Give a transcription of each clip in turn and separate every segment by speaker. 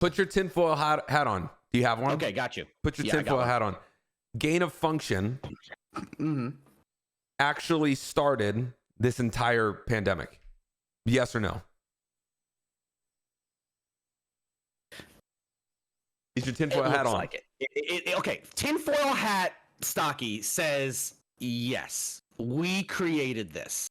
Speaker 1: Put your tinfoil hat on. Do you have one?
Speaker 2: Okay, got you.
Speaker 1: Put your tinfoil hat on. Gain of function actually started this entire pandemic. Yes or no? Is your tinfoil hat on?
Speaker 2: Like it. Okay, tinfoil hat Stocky says yes. We created this.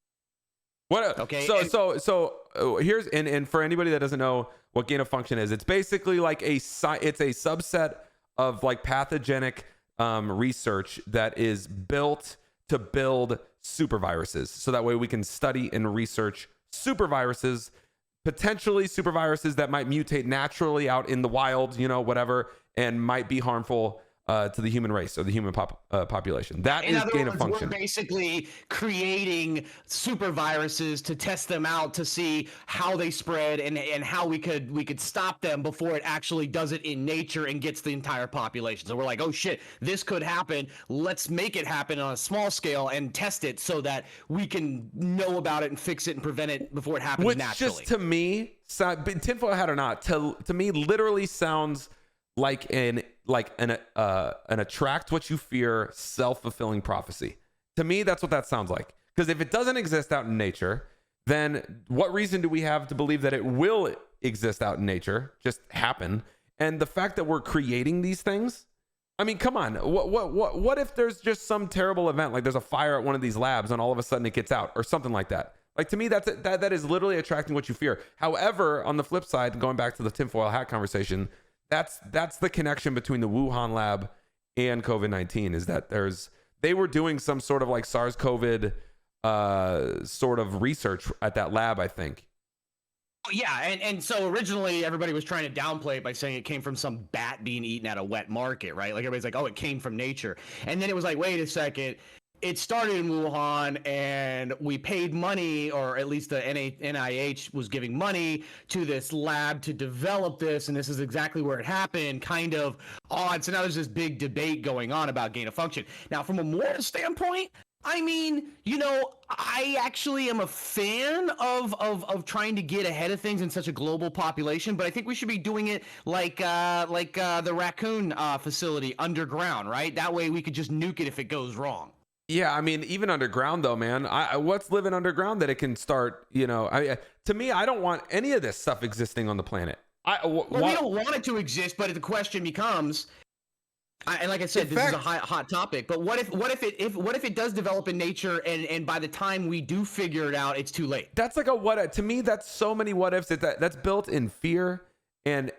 Speaker 1: What?
Speaker 2: Okay.
Speaker 1: So here's and for anybody that doesn't know what gain of function is, it's basically like it's a subset of like pathogenic research that is built to build superviruses. So that way we can study and research superviruses, potentially superviruses that might mutate naturally out in the wild, whatever, and might be harmful to the human race or the human population. That is gain of function.
Speaker 2: We're basically creating super viruses to test them out to see how they spread and how we could stop them before it actually does it in nature and gets the entire population. So we're like, oh shit, this could happen. Let's make it happen on a small scale and test it so that we can know about it and fix it and prevent it before it happens naturally. Which
Speaker 1: just to me, tinfoil hat or not, to me literally sounds like an attract what you fear, self-fulfilling prophecy. To me, that's what that sounds like. Because if it doesn't exist out in nature, then what reason do we have to believe that it will exist out in nature, just happen? And the fact that we're creating these things, I mean, come on. What if there's just some terrible event, like there's a fire at one of these labs and all of a sudden it gets out or something like that? Like, to me, that is literally attracting what you fear. However, on the flip side, going back to the tinfoil hat conversation, that's the connection between the Wuhan lab and COVID-19 is that they were doing some sort of like SARS-CoV sort of research at that lab, I think.
Speaker 2: Yeah, and so originally everybody was trying to downplay it by saying it came from some bat being eaten at a wet market, right? Like everybody's like, oh, it came from nature. And then it was like, wait a second. It started in Wuhan, and we paid money, or at least the NIH was giving money to this lab to develop this, and this is exactly where it happened, kind of odd. So now there's this big debate going on about gain of function. Now, from a moral standpoint, I mean, I actually am a fan of trying to get ahead of things in such a global population, but I think we should be doing it like the raccoon facility underground, right? That way we could just nuke it if it goes wrong.
Speaker 1: Yeah, I mean, even underground though, man. What's living underground that it can start? To me, I don't want any of this stuff existing on the planet.
Speaker 2: We don't want it to exist, but the question becomes, and like I said, this is a hot topic. But what if it does develop in nature, and by the time we do figure it out, it's too late?
Speaker 1: That's like a what? To me, that's so many what ifs. That's built in fear, and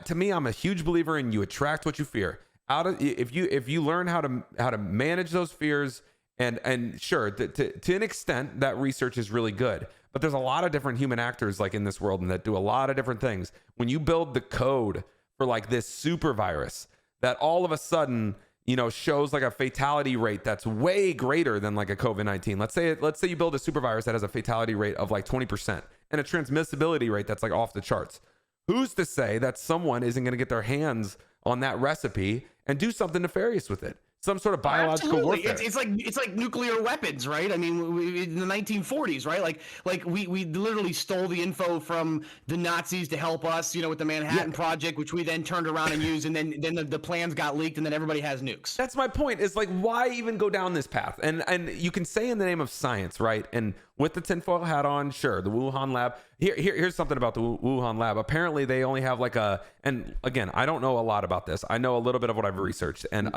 Speaker 1: to me, I'm a huge believer in you attract what you fear. If you learn how to manage those fears. And sure, to an extent, that research is really good. But there's a lot of different human actors like in this world and that do a lot of different things. When you build the code for like this super virus that all of a sudden, shows like a fatality rate that's way greater than like a COVID-19. Let's say you build a super virus that has a fatality rate of like 20% and a transmissibility rate that's like off the charts. Who's to say that someone isn't going to get their hands on that recipe and do something nefarious with it? Some sort of biological warfare.
Speaker 2: It's like nuclear weapons, right? I mean, in the 1940s, right? Like we literally stole the info from the Nazis to help us, with the Manhattan Project, which we then turned around and used, and then the plans got leaked, and then everybody has nukes.
Speaker 1: That's my point. It's like, why even go down this path? And you can say in the name of science, right? And with the tinfoil hat on, sure, the Wuhan lab. Here's something about the Wuhan lab. Apparently, they only have like and again, I don't know a lot about this. I know a little bit of what I've researched, and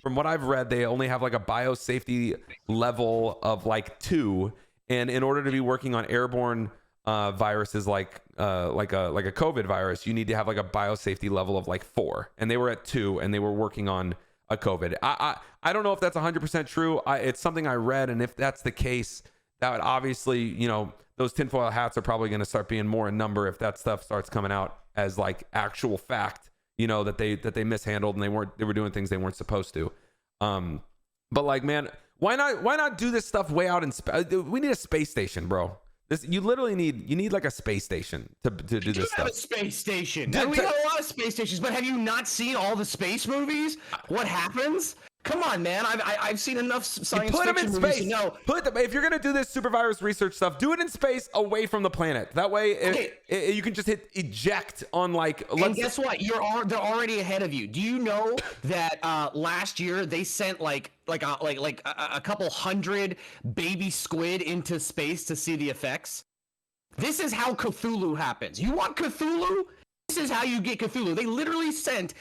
Speaker 1: from what I've read, they only have like a biosafety level of like 2, and in order to be working on airborne viruses like a COVID virus, you need to have like a biosafety level of like 4, and they were at 2, and they were working on a COVID. I don't know if that's 100% true. It's something I read, and if that's the case, that would obviously, those tinfoil hats are probably going to start being more in number if that stuff starts coming out as like actual fact, that they mishandled and they were doing things they weren't supposed to. But like, man, why not do this stuff way out in space? We need a space station, bro. You literally need like a space station to do this stuff.
Speaker 2: A space station. We got a lot of space stations, but have you not seen all the space movies? What happens? Come on, man. I've seen enough science
Speaker 1: Put them
Speaker 2: fiction
Speaker 1: in
Speaker 2: movies
Speaker 1: space.
Speaker 2: to know.
Speaker 1: Put them. If you're gonna do this super virus research stuff, do it in space, away from the planet. That way, you can just hit eject on like.
Speaker 2: And guess what? They're already ahead of you. Do you know that last year they sent like a couple hundred baby squid into space to see the effects? This is how Cthulhu happens. You want Cthulhu? This is how you get Cthulhu. They literally sent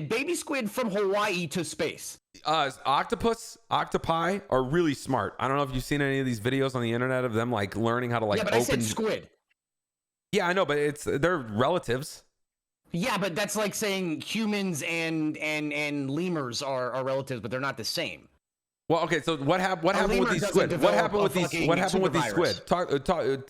Speaker 2: baby squid from Hawaii to space.
Speaker 1: Octopi are really smart. I don't know if you've seen any of these videos on the internet of them like learning how to like.
Speaker 2: Yeah, but I said squid.
Speaker 1: Yeah, I know, but they're relatives.
Speaker 2: Yeah, but that's like saying humans and lemurs are relatives, but they're not the same.
Speaker 1: Well, okay, so what happened with these squid? What happened with these squid?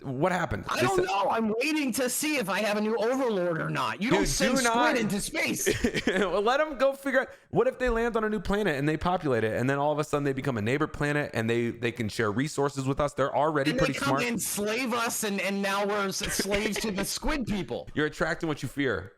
Speaker 1: What happened?
Speaker 2: I don't know. I'm waiting to see if I have a new overlord or not. You don't send squid into space.
Speaker 1: Well, let them go figure out. What if they land on a new planet and they populate it, and then all of a sudden they become a neighbor planet and they can share resources with us? They're already pretty smart.
Speaker 2: They come and enslave us, and now we're slaves to the squid people.
Speaker 1: You're attracting what you fear.